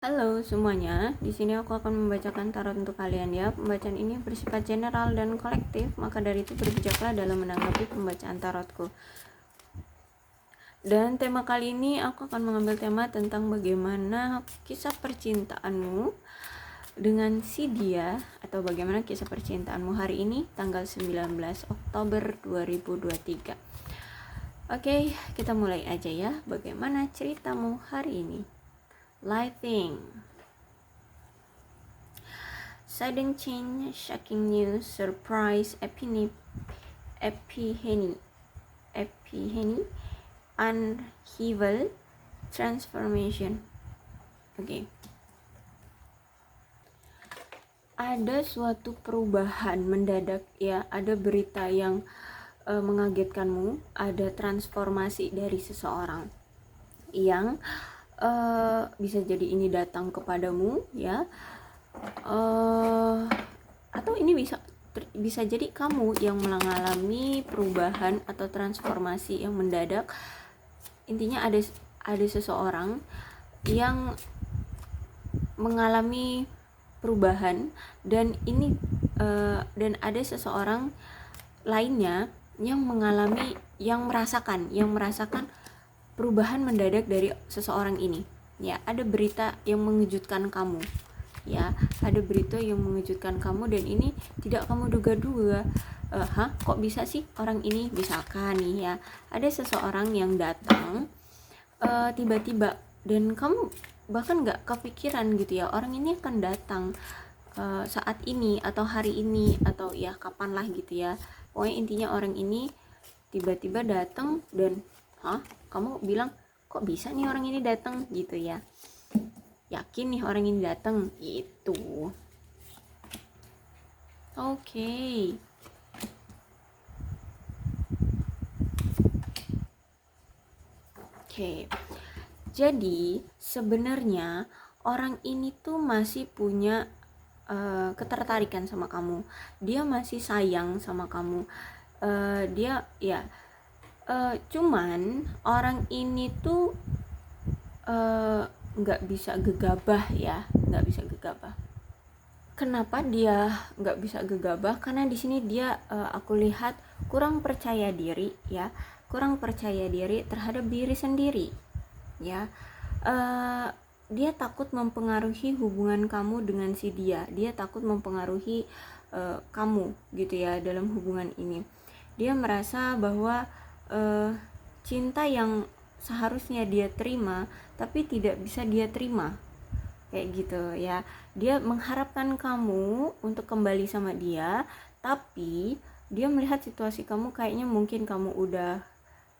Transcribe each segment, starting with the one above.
Halo semuanya, di sini aku akan membacakan tarot untuk kalian ya. Pembacaan ini bersifat general dan kolektif, maka dari itu berbijaklah dalam menanggapi pembacaan tarotku. Dan tema kali ini aku akan mengambil tema tentang bagaimana kisah percintaanmu dengan si dia, atau bagaimana kisah percintaanmu hari ini tanggal 19 Oktober 2023. Oke, kita mulai aja ya. Bagaimana ceritamu hari ini? Lighting. Sudden change, shocking news, surprise, epiphany, upheaval, transformation. Oke. Ada suatu perubahan mendadak ya, ada berita yang mengagetkanmu, ada transformasi dari seseorang yang bisa jadi ini datang kepadamu ya, atau ini bisa jadi kamu yang mengalami perubahan atau transformasi yang mendadak. Intinya ada seseorang yang mengalami perubahan, dan ini dan ada seseorang lainnya yang merasakan perubahan mendadak dari seseorang ini ya. Ada berita yang mengejutkan kamu ya, ada berita yang mengejutkan kamu, dan ini tidak kamu duga-duga. Kok bisa sih orang ini? Misalkan nih ya, ada seseorang yang datang tiba-tiba, dan kamu bahkan gak kepikiran gitu ya, orang ini akan datang saat ini atau hari ini atau ya kapan lah gitu ya. Pokoknya intinya orang ini tiba-tiba datang, dan kamu bilang kok bisa nih orang ini datang gitu ya, yakin nih orang ini datang gitu. Oke. Jadi sebenarnya orang ini tuh masih punya ketertarikan sama kamu, dia masih sayang sama kamu, dia ya, cuman orang ini tuh nggak bisa gegabah ya, nggak bisa gegabah. Kenapa dia nggak bisa gegabah? Karena di sini dia aku lihat kurang percaya diri ya, kurang percaya diri terhadap diri sendiri ya. Dia takut mempengaruhi hubungan kamu dengan si dia, dia takut mempengaruhi kamu gitu ya dalam hubungan ini. Dia merasa bahwa cinta yang seharusnya dia terima tapi tidak bisa dia terima, kayak gitu ya. Dia mengharapkan kamu untuk kembali sama dia, tapi dia melihat situasi kamu kayaknya mungkin kamu udah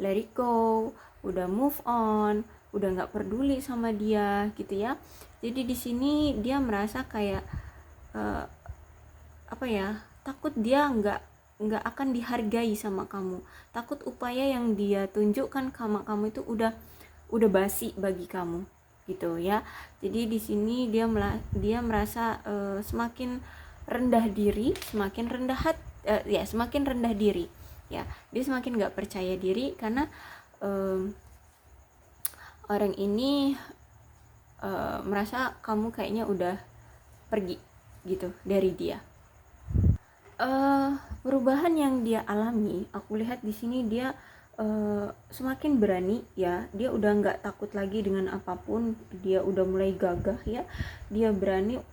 let it go, udah move on, udah nggak peduli sama dia gitu ya. Jadi di sini dia merasa kayak takut dia nggak akan dihargai sama kamu, takut upaya yang dia tunjukkan sama kamu itu udah basi bagi kamu gitu ya. Jadi di sini dia merasa semakin rendah diri, semakin rendah diri ya. Dia semakin nggak percaya diri karena orang ini merasa kamu kayaknya udah pergi gitu dari dia. Perubahan yang dia alami, aku lihat di sini dia semakin berani ya. Dia udah nggak takut lagi dengan apapun, dia udah mulai gagah ya. Dia berani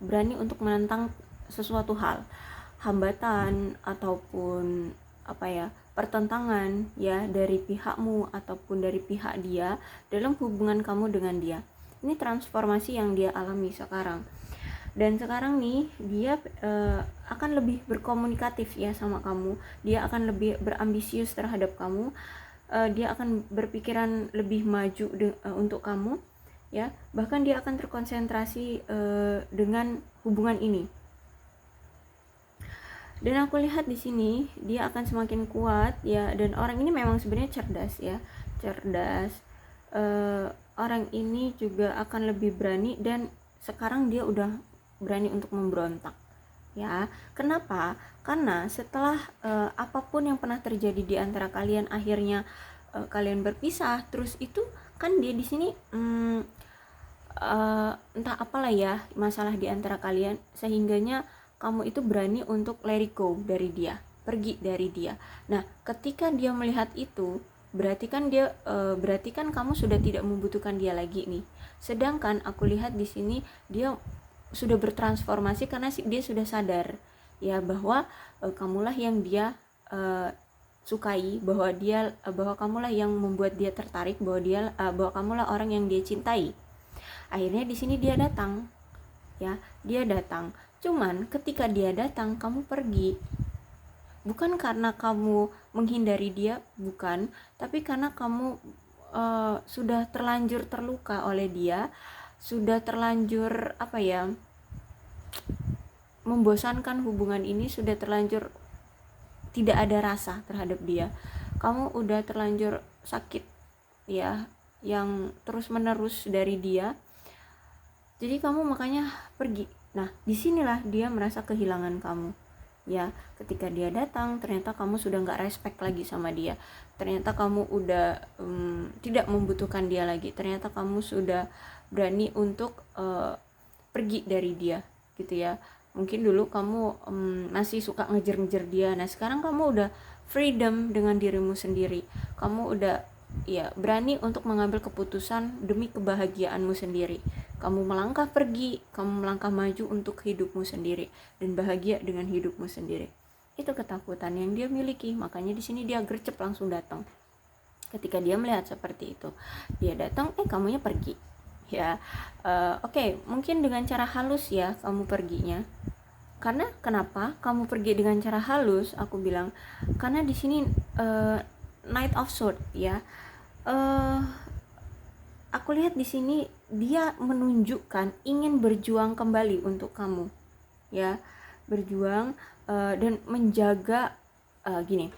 berani untuk menentang sesuatu hal, hambatan ataupun pertentangan ya, dari pihakmu ataupun dari pihak dia dalam hubungan kamu dengan dia. Ini transformasi yang dia alami sekarang. Dan sekarang nih dia akan lebih berkomunikatif ya sama kamu, dia akan lebih berambisius terhadap kamu, dia akan berpikiran lebih maju untuk kamu ya. Bahkan dia akan terkonsentrasi dengan hubungan ini. Dan aku lihat di sini dia akan semakin kuat ya, dan orang ini memang sebenarnya cerdas ya, cerdas. Orang ini juga akan lebih berani, dan sekarang dia udah berani untuk memberontak ya. Kenapa? Karena setelah apapun yang pernah terjadi di antara kalian, akhirnya kalian berpisah, terus itu kan dia di sini entah apalah ya masalah di antara kalian, sehingganya kamu itu berani untuk let it go dari dia, pergi dari dia. Nah, ketika dia melihat itu, berarti kan kamu sudah tidak membutuhkan dia lagi nih. Sedangkan aku lihat di sini dia sudah bertransformasi karena dia sudah sadar ya bahwa kamulah yang dia sukai, bahwa kamulah yang membuat dia tertarik, bahwa kamulah orang yang dia cintai. Akhirnya di sini dia datang, ya, dia datang. Cuman ketika dia datang, kamu pergi. Bukan karena kamu menghindari dia, bukan, tapi karena kamu sudah terlanjur terluka oleh dia, sudah terlanjur membosankan hubungan ini, sudah terlanjur tidak ada rasa terhadap dia. Kamu udah terlanjur sakit ya, yang terus menerus dari dia. Jadi kamu makanya pergi. Nah, disinilah dia merasa kehilangan kamu. Ya, ketika dia datang, ternyata kamu sudah nggak respect lagi sama dia. Ternyata kamu udah tidak membutuhkan dia lagi. Ternyata kamu sudah berani untuk pergi dari dia, gitu ya. Mungkin dulu kamu masih suka ngejar-ngejar dia. Nah, sekarang kamu udah freedom dengan dirimu sendiri. Kamu udah berani untuk mengambil keputusan demi kebahagiaanmu sendiri. Kamu melangkah pergi, kamu melangkah maju untuk hidupmu sendiri dan bahagia dengan hidupmu sendiri. Itu ketakutan yang dia miliki. Makanya di sini dia gercep langsung datang. Ketika dia melihat seperti itu, dia datang, kamunya pergi. Ya, oke, mungkin dengan cara halus ya kamu perginya. Karena kenapa kamu pergi dengan cara halus? Aku bilang karena di sini Knight of Swords ya. Aku lihat di sini dia menunjukkan ingin berjuang kembali untuk kamu, ya, berjuang dan menjaga gini.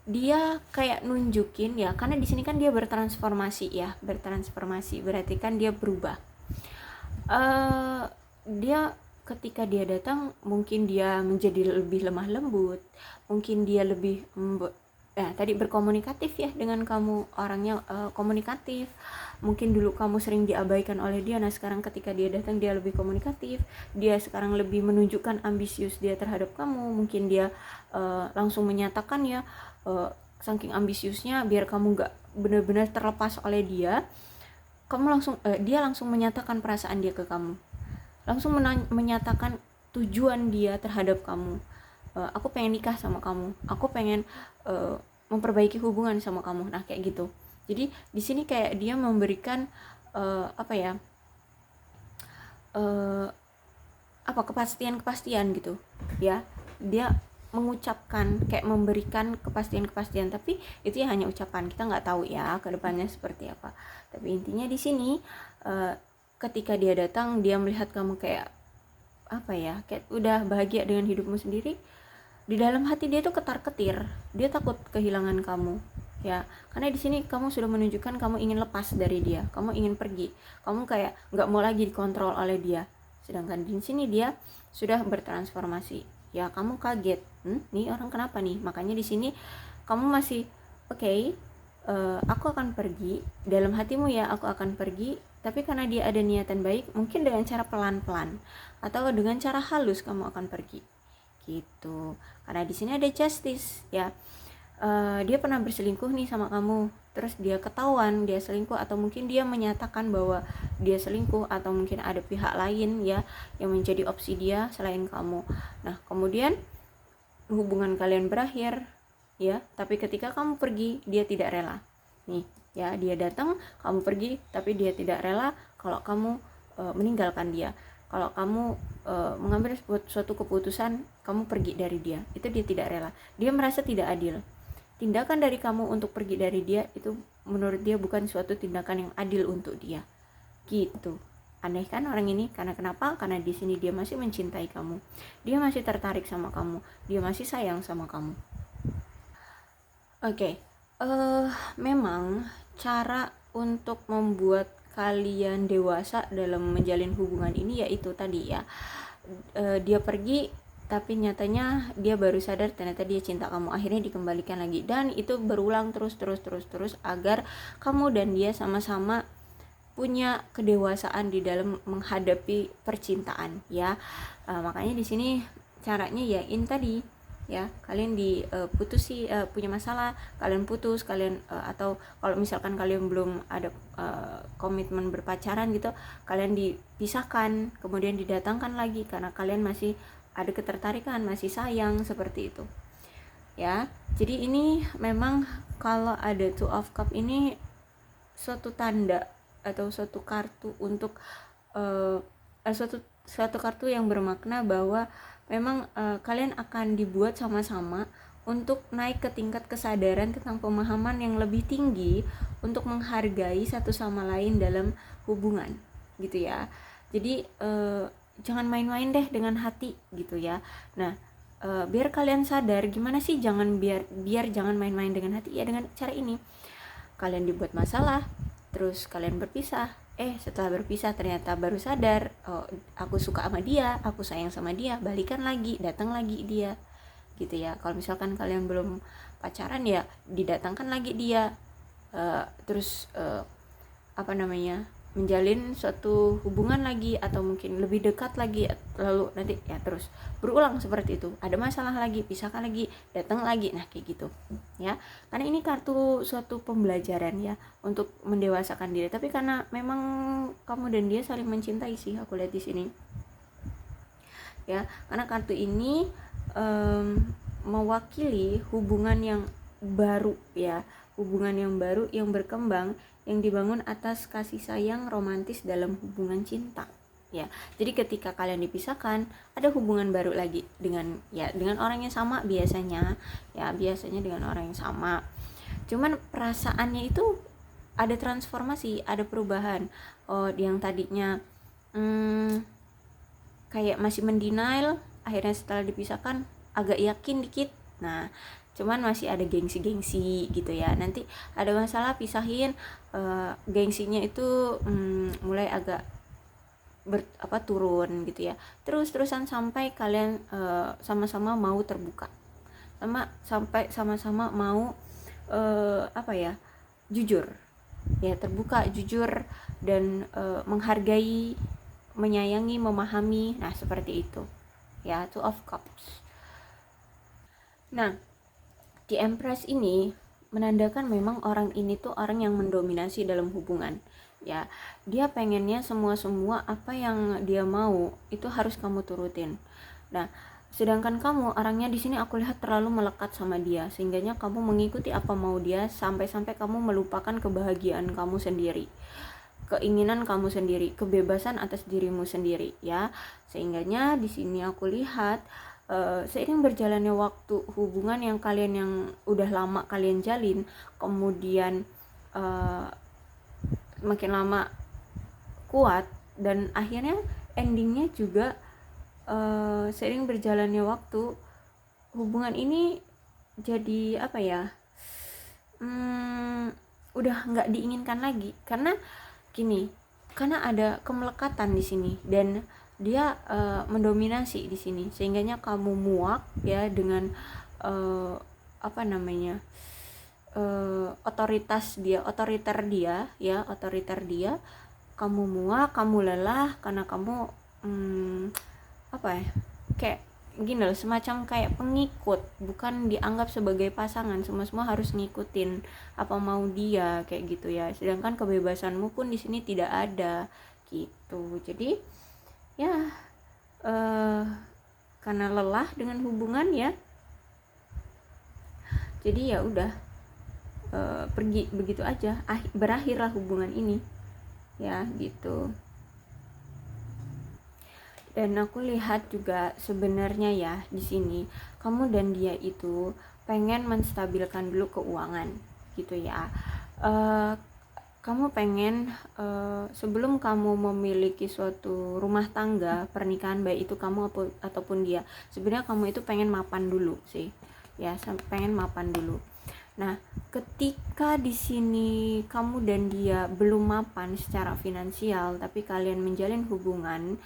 Dia kayak nunjukin ya, karena di sini kan dia bertransformasi ya, berarti kan dia berubah. Dia ketika dia datang mungkin dia menjadi lebih lemah lembut, mungkin dia lebih tadi berkomunikatif ya dengan kamu, orangnya komunikatif. Mungkin dulu kamu sering diabaikan oleh dia, nah sekarang ketika dia datang dia lebih komunikatif, dia sekarang lebih menunjukkan ambisius dia terhadap kamu. Mungkin dia langsung menyatakan ya, saking ambisiusnya biar kamu gak benar-benar terlepas oleh dia, dia langsung menyatakan perasaan dia ke kamu, langsung menyatakan tujuan dia terhadap kamu. Aku pengen nikah sama kamu, aku pengen memperbaiki hubungan sama kamu. Nah kayak gitu. Jadi di sini kayak dia memberikan kepastian gitu ya. Dia mengucapkan, kayak memberikan kepastian, tapi itu ya hanya ucapan, kita nggak tahu ya kedepannya seperti apa. Tapi intinya di sini ketika dia datang, dia melihat kamu kayak kayak udah bahagia dengan hidupmu sendiri. Di dalam hati dia tuh ketar-ketir, dia takut kehilangan kamu ya, karena di sini kamu sudah menunjukkan kamu ingin lepas dari dia, kamu ingin pergi, kamu kayak nggak mau lagi dikontrol oleh dia. Sedangkan di sini dia sudah bertransformasi ya, kamu kaget, nih orang kenapa nih? Makanya di sini kamu masih aku akan pergi, dalam hatimu ya aku akan pergi, tapi karena dia ada niatan baik, mungkin dengan cara pelan-pelan atau dengan cara halus kamu akan pergi gitu. Karena di sini ada justice ya. Dia pernah berselingkuh nih sama kamu, terus dia ketahuan dia selingkuh, atau mungkin dia menyatakan bahwa dia selingkuh, atau mungkin ada pihak lain ya yang menjadi opsi dia selain kamu. Nah kemudian hubungan kalian berakhir ya, tapi ketika kamu pergi dia tidak rela nih ya. Dia datang, kamu pergi, tapi dia tidak rela kalau kamu meninggalkan dia. Kalau kamu mengambil suatu keputusan kamu pergi dari dia, itu dia tidak rela. Dia merasa tidak adil. Tindakan dari kamu untuk pergi dari dia itu menurut dia bukan suatu tindakan yang adil untuk dia. Gitu. Aneh kan orang ini? Karena kenapa? Karena di sini dia masih mencintai kamu. Dia masih tertarik sama kamu. Dia masih sayang sama kamu. Oke. Memang cara untuk membuat kalian dewasa dalam menjalin hubungan ini yaitu tadi ya, dia pergi tapi nyatanya dia baru sadar ternyata dia cinta kamu, akhirnya dikembalikan lagi, dan itu berulang terus agar kamu dan dia sama-sama punya kedewasaan di dalam menghadapi percintaan ya. Makanya di sini caranya ya ini tadi ya, kalian diputusi punya masalah, kalian putus, kalian atau kalau misalkan kalian belum ada komitmen berpacaran gitu, kalian dipisahkan, kemudian didatangkan lagi karena kalian masih ada ketertarikan, masih sayang, seperti itu ya. Jadi ini memang kalau ada Two of Cup ini suatu tanda atau suatu kartu untuk suatu kartu yang bermakna bahwa memang kalian akan dibuat sama-sama untuk naik ke tingkat kesadaran tentang pemahaman yang lebih tinggi untuk menghargai satu sama lain dalam hubungan gitu ya. Jadi jangan main-main deh dengan hati gitu ya. Nah, biar kalian sadar gimana sih biar jangan main-main dengan hati ya, dengan cara ini. Kalian dibuat masalah, terus kalian berpisah. Setelah berpisah ternyata baru sadar, oh, aku suka sama dia, aku sayang sama dia, balikan lagi, datang lagi dia gitu ya. Kalau misalkan kalian belum pacaran ya didatangkan lagi dia, terus menjalin suatu hubungan lagi atau mungkin lebih dekat lagi, lalu nanti ya terus berulang seperti itu, ada masalah lagi, pisahkan lagi, datang lagi, nah kayak gitu ya. Karena ini kartu suatu pembelajaran ya untuk mendewasakan diri, tapi karena memang kamu dan dia saling mencintai sih, aku lihat di sini ya. Karena kartu ini mewakili hubungan yang baru ya, hubungan yang baru yang berkembang, yang dibangun atas kasih sayang romantis dalam hubungan cinta ya. Jadi ketika kalian dipisahkan, ada hubungan baru lagi dengan orang yang sama biasanya dengan orang yang sama, cuman perasaannya itu ada transformasi, ada perubahan. Yang tadinya kayak masih mendenial, akhirnya setelah dipisahkan agak yakin dikit. Nah, cuman masih ada gengsi-gengsi gitu ya. Nanti ada masalah pisahin, gengsinya itu mulai agak turun gitu ya. Terus-terusan sampai kalian sama-sama mau terbuka, sampai sama-sama mau jujur ya, terbuka, jujur, dan menghargai, menyayangi, memahami. Nah, seperti itu ya, Two of Cups. Nah, di Empress ini menandakan memang orang ini tuh orang yang mendominasi dalam hubungan ya. Dia pengennya semua apa yang dia mau itu harus kamu turutin. Nah, sedangkan kamu orangnya di sini aku lihat terlalu melekat sama dia, sehingganya kamu mengikuti apa mau dia sampai-sampai kamu melupakan kebahagiaan kamu sendiri, keinginan kamu sendiri, kebebasan atas dirimu sendiri ya. Sehingganya di sini aku lihat seiring berjalannya waktu, hubungan yang udah lama kalian jalin, kemudian makin lama kuat, dan akhirnya endingnya juga seiring berjalannya waktu hubungan ini jadi udah nggak diinginkan lagi, karena ada kemelekatan di sini dan dia mendominasi di sini, sehingganya kamu muak ya dengan otoriter dia, kamu muak, kamu lelah karena kamu kayak gini loh, semacam kayak pengikut, bukan dianggap sebagai pasangan, semua harus ngikutin apa mau dia kayak gitu ya. Sedangkan kebebasanmu pun di sini tidak ada gitu. Jadi ya karena lelah dengan hubungan ya, jadi ya udah pergi begitu aja, berakhirlah hubungan ini ya gitu. Dan aku lihat juga sebenarnya ya di sini kamu dan dia itu pengen menstabilkan dulu keuangan gitu ya. Kamu pengen sebelum kamu memiliki suatu rumah tangga, pernikahan, baik itu kamu ataupun dia, sebenarnya kamu itu pengen mapan dulu sih ya, pengen mapan dulu. Nah, ketika di sini kamu dan dia belum mapan secara finansial, tapi kalian menjalin hubungan,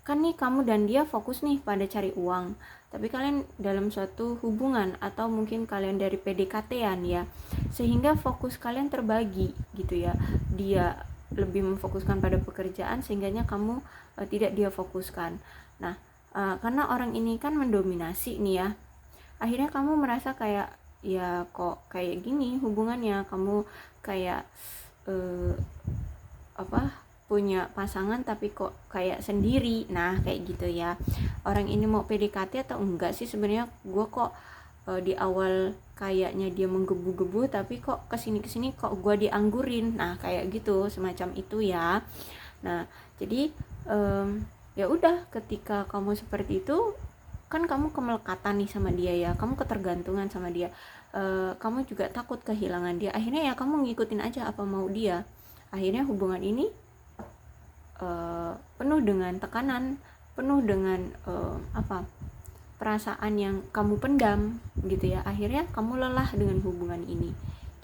kan nih kamu dan dia fokus nih pada cari uang, tapi kalian dalam suatu hubungan atau mungkin kalian dari PDKT-an ya, sehingga fokus kalian terbagi gitu ya. Dia lebih memfokuskan pada pekerjaan sehingganya kamu tidak dia fokuskan. Nah, karena orang ini kan mendominasi nih ya, akhirnya kamu merasa kayak ya kok kayak gini hubungannya, kamu kayak punya pasangan tapi kok kayak sendiri. Nah kayak gitu ya, orang ini mau PDKT atau enggak sih sebenarnya, gue kok di awal kayaknya dia menggebu-gebu tapi kok kesini kok gue dianggurin. Nah kayak gitu, semacam itu ya. Nah jadi ya udah, ketika kamu seperti itu kan kamu kemelekatan nih sama dia ya, kamu ketergantungan sama dia, kamu juga takut kehilangan dia, akhirnya ya kamu ngikutin aja apa mau dia. Akhirnya hubungan ini penuh dengan tekanan, penuh dengan perasaan yang kamu pendam gitu ya. Akhirnya kamu lelah dengan hubungan ini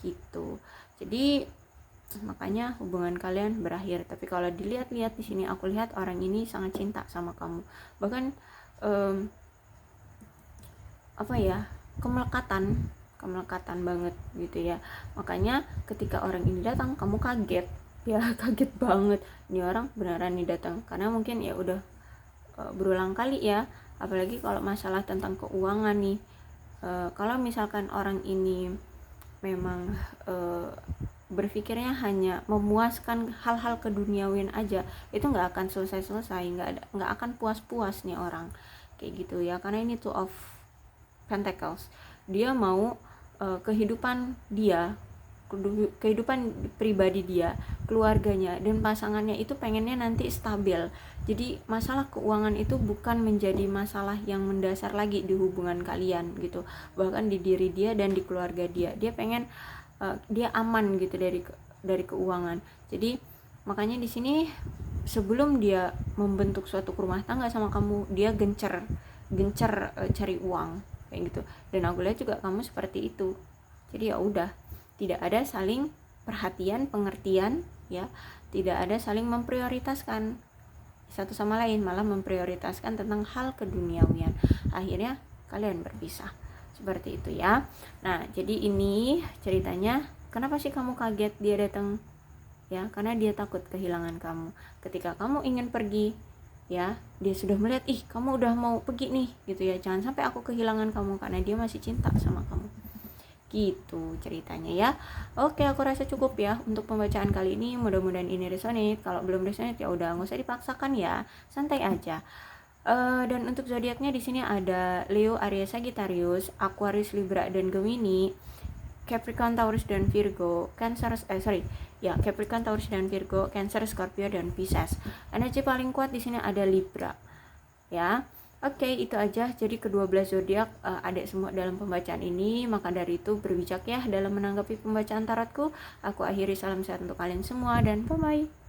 gitu. Jadi makanya hubungan kalian berakhir. Tapi kalau dilihat-lihat di sini, aku lihat orang ini sangat cinta sama kamu, bahkan kemelekatan banget gitu ya. Makanya ketika orang ini datang kamu kaget ya, kaget banget, ini orang beneran nih datang. Karena mungkin ya udah berulang kali ya, apalagi kalau masalah tentang keuangan nih. Kalau misalkan orang ini memang berpikirnya hanya memuaskan hal-hal keduniawian aja, itu nggak akan selesai, nggak akan puas nih orang kayak gitu ya. Karena ini Two of Pentacles, dia mau kehidupan pribadi dia, keluarganya dan pasangannya itu pengennya nanti stabil. Jadi masalah keuangan itu bukan menjadi masalah yang mendasar lagi di hubungan kalian gitu, bahkan di diri dia dan di keluarga dia pengen dia aman gitu dari keuangan. Jadi makanya di sini sebelum dia membentuk suatu rumah tangga sama kamu, dia gencer cari uang kayak gitu. Dan aku lihat juga kamu seperti itu. Jadi ya udah, tidak ada saling perhatian, pengertian ya, tidak ada saling memprioritaskan satu sama lain, malah memprioritaskan tentang hal keduniawian. Akhirnya kalian berpisah seperti itu ya. Nah jadi ini ceritanya, kenapa sih kamu kaget dia datang ya, karena dia takut kehilangan kamu. Ketika kamu ingin pergi ya, dia sudah melihat, ih kamu udah mau pergi nih gitu ya, jangan sampai aku kehilangan kamu, karena dia masih cinta sama kamu gitu ceritanya ya. Oke, aku rasa cukup ya untuk pembacaan kali ini, mudah-mudahan ini resonate. Kalau belum resonate ya udah, nggak usah dipaksakan ya, santai aja. Dan untuk zodiaknya di sini ada Leo, Aries, Sagittarius, Aquarius, Libra dan Gemini, Capricorn, Taurus dan Virgo, Capricorn, Taurus dan Virgo, Cancer, Scorpio dan Pisces. Energi paling kuat di sini ada Libra ya. Oke, itu aja. Jadi ke-12 zodiak ada semua dalam pembacaan ini. Maka dari itu berbijak ya dalam menanggapi pembacaan tarotku. Aku akhiri, salam sehat untuk kalian semua dan bye bye.